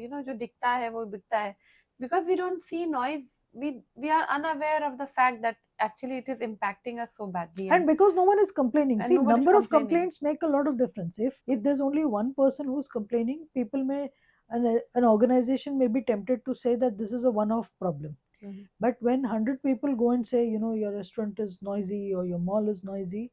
जो दिखता है वो बिकता है, because we don't see noise, we are unaware of the fact that actually it is impacting us so badly, And because no one is complaining. and See, nobody's number of complaining. complaints make a lot of difference. If there's only one person who's complaining, people may, an organization may be tempted to say that this is a one-off problem. Mhm. But when 100 people go and say, your restaurant is noisy or your mall is noisy,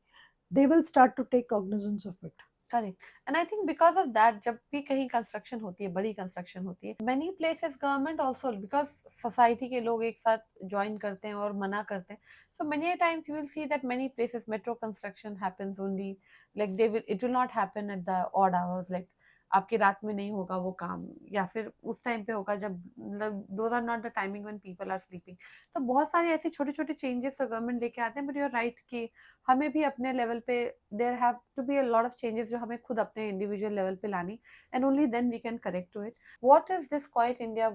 they will start to take cognizance of it. Correct, and I think because of that जब भी कहीं construction होती है, बड़ी construction होती है, many places government also, because society के लोग एक साथ ज्वाइन करते हैं और मना करते हैं, so many times you will see that many places metro construction happens only, like they will, it will not happen at the odd hours, like आपकी रात में नहीं होगा वो काम, या फिर उस टाइम पे होगा जब, मतलब those are not the timing when people are sleeping. तो बहुत सारे ऐसे छोटे छोटे चेंजेस गवर्नमेंट लेके आते हैं, बट यू आर राइट कि हमें भी अपने लेवल पे there have to be a lot of changes जो हमें खुद अपने इंडिविजुअल लेवल पे लानी, and only then we can correct to it. What is this quit India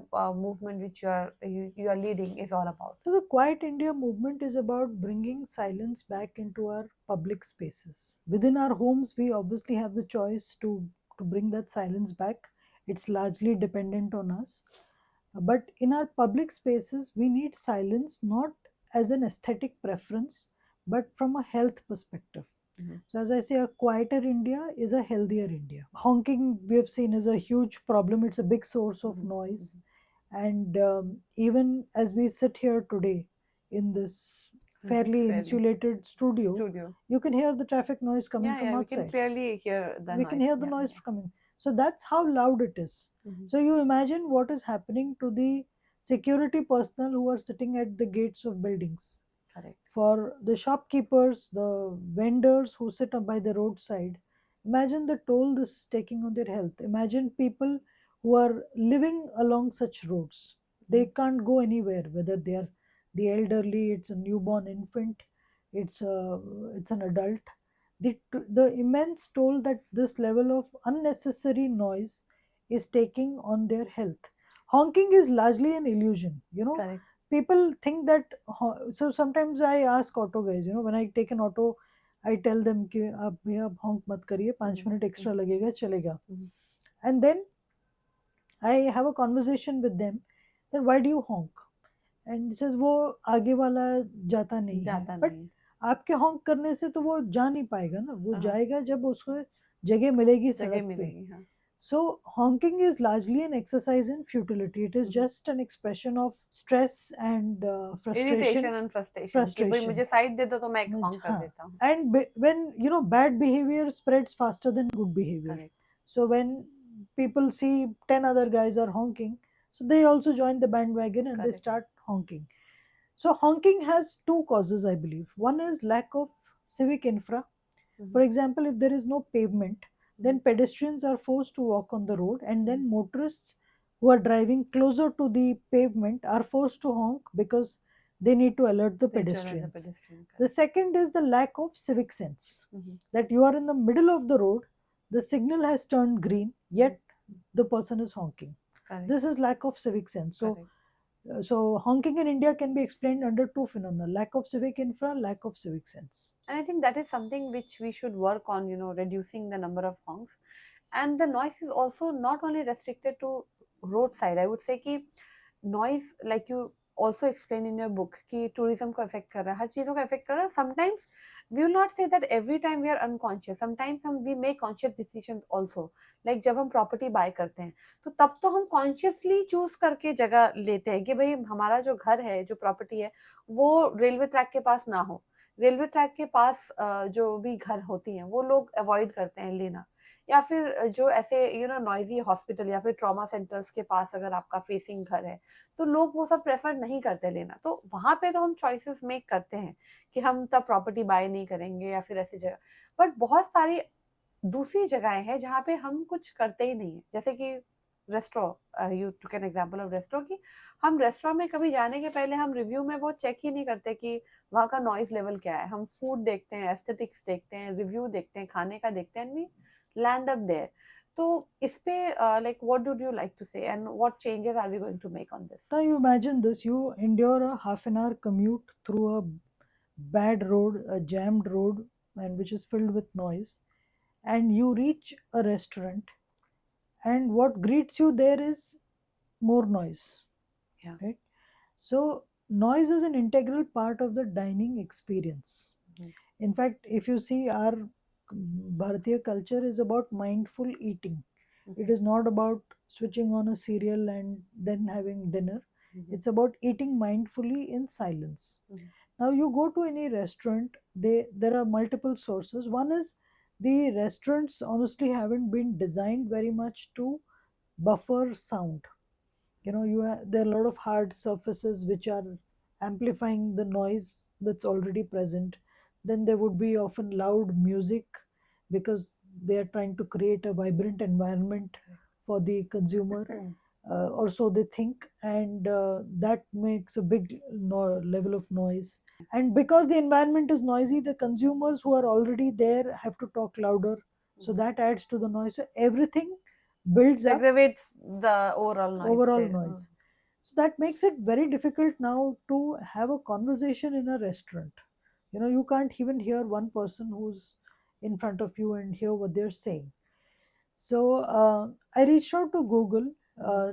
movement which you are leading is all about? So the Quiet India movement is about bringing silence back into our public spaces. Within our homes, we obviously have the choice to bring that silence back. It's largely dependent on us. But in our public spaces, we need silence not as an aesthetic preference, but from a health perspective. Mhm. So, as I say, a quieter India is a healthier India. Honking, we have seen, is a huge problem. It's a big source of Mhm. noise. And even as we sit here today in this fairly Fairly. insulated studio, you can hear the traffic noise coming Yeah, from yeah, we can outside. clearly hear the We noise. can hear the Yeah, noise yeah. coming. So that's how loud it is. Mhm. So you imagine what is happening to the security personnel who are sitting at the gates of buildings. Correct. For the shopkeepers, the vendors who sit up by the roadside, imagine the toll this is taking on their health. Imagine people who are living along such roads. They can't go anywhere, whether they are the elderly, it's a newborn infant, it's an adult. The immense toll that this level of unnecessary noise is taking on their health. Honking is largely an illusion. Correct. People think that. So sometimes I ask auto guys, when I take an auto, I tell them कि आप भैया honk मत करिए, 5 minute extra लगेगा चलेगा. And then I have a conversation with them that why do you honk? And he says वो आगे वाला जाता नहीं है. But आपके honk करने से तो वो जा नहीं पाएगा ना, वो जाएगा जब उसको जगह मिलेगी सड़क पे. So honking is largely an exercise in futility. It is just an expression of stress and frustration. Irritation and frustration. कि भाई मुझे side दे दो तो मैं honk कर देता हूँ. And when bad behavior spreads faster than good behavior. Correct. So when people see 10 other guys are honking, so they also join the bandwagon and they Correct. start honking. So honking has two causes, I believe. One is lack of civic infra. For example, if there is no pavement, then pedestrians are forced to walk on the road, and then motorists who are driving closer to the pavement are forced to honk because they need to alert the pedestrians. The second is the lack of civic sense, that you are in the middle of the road, the signal has turned green, yet the person is honking. Correct. This is lack of civic sense. So honking in India can be explained under two phenomena: lack of civic infra, lack of civic sense. And I think that is something which we should work on, reducing the number of honks. And the noise is also not only restricted to roadside. I would say कि noise, like you also explain in your book, कि tourism को affect कर रहा है, हर चीज़ों को affect कर रहा है. Sometimes we will not say that every time we are unconscious. Sometimes we make conscious decisions also. Like जब हम property buy करते हैं, तो तब तो हम consciously choose करके जगह लेते हैं कि भाई हमारा जो घर है, जो property है, वो railway track के पास ना हो. रेलवे ट्रैक के पास जो भी घर होती हैं वो लोग अवॉइड करते हैं लेना, या फिर जो ऐसे नॉइजी हॉस्पिटल या फिर ट्रॉमा सेंटर्स के पास अगर आपका फेसिंग घर है तो लोग वो सब प्रेफर नहीं करते लेना. तो वहां पे तो हम चॉइसेस मेक करते हैं कि हम तब प्रॉपर्टी बाय नहीं करेंगे या फिर ऐसी जगह. बट बहुत सारी दूसरी जगहें हैं जहाँ पे हम कुछ करते ही नहीं है, जैसे कि restaurant. You took an example of restaurant की हम रेस्टोरेंट में कभी जाने के पहले हम रिव्यू में वो चेक ही नहीं करते कि वहाँ का नॉइज लेवल क्या है. हम फूड देखते हैं, एस्थेटिक्स देखते हैं, रिव्यू देखते हैं, खाने का देखते हैं, वी लैंड अप देयर. तो इस पे like what do you like to say and what changes are we going to make on this? Now you imagine this: you endure a half an hour commute through a bad road, a jammed road, and which is filled with noise, and you reach a restaurant, and what greets you there is more noise, Yeah. right? So noise is an integral part of the dining experience. Mhm. In fact, if you see, our Bharatiya culture is about mindful eating. It Mhm. is not about switching on a cereal and then having dinner. Mhm. It's about eating mindfully in silence. Mhm. Now you go to any restaurant, there are multiple sources. One is the restaurants honestly haven't been designed very much to buffer sound. There are a lot of hard surfaces which are amplifying the noise that's already present. Then there would be often loud music because they are trying to create a vibrant environment for the consumer, or so they think, and that makes a big level of noise. And because the environment is noisy, the consumers who are already there have to talk louder, so Mhm. that adds to the noise. So everything builds It up aggravates the overall noise overall there. noise. So that makes it very difficult now to have a conversation in a restaurant. You can't even hear one person who's in front of you and hear what they're saying. So I reached out to Google, uh,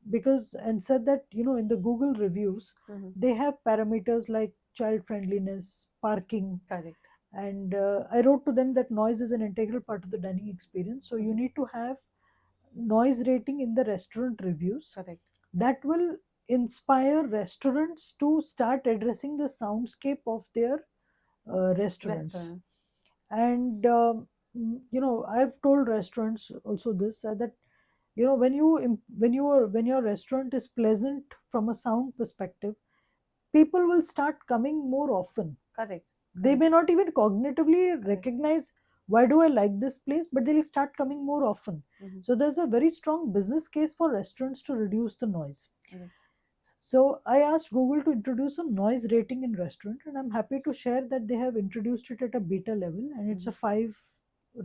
because and said that in the Google reviews Mhm. they have parameters like child friendliness, parking, Correct. and I wrote to them that noise is an integral part of the dining experience. So you Mhm. need to have noise rating in the restaurant reviews Correct. that will inspire restaurants to start addressing the soundscape of their restaurants. Restaurant. And I've told restaurants also this, that when your restaurant is pleasant from a sound perspective, people will start coming more often. Correct. They Correct. may not even cognitively Correct. recognize why do I like this place, but they'll start coming more often. Mhm. So there's a very strong business case for restaurants to reduce the noise. Correct. So I asked Google to introduce a noise rating in restaurant, and I'm happy to share that they have introduced it at a beta level, and it's a Mhm. 5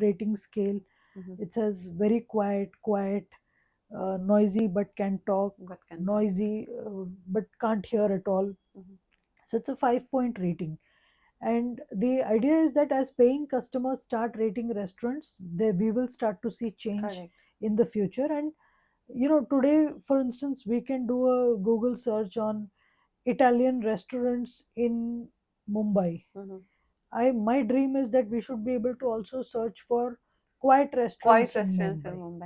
rating scale. Mhm. It says very quiet, quiet, noisy but can talk, But can talk. noisy but can't hear at all. Mhm. So it's a 5 point rating. And the idea is that as paying customers start rating restaurants, we will start to see change Correct. in the future. And today, for instance, we can do a Google search on Italian restaurants in Mumbai. Mhm. My dream is that we should be able to also search for quiet Quiet restaurants in restaurants in Mumbai. Mumbai.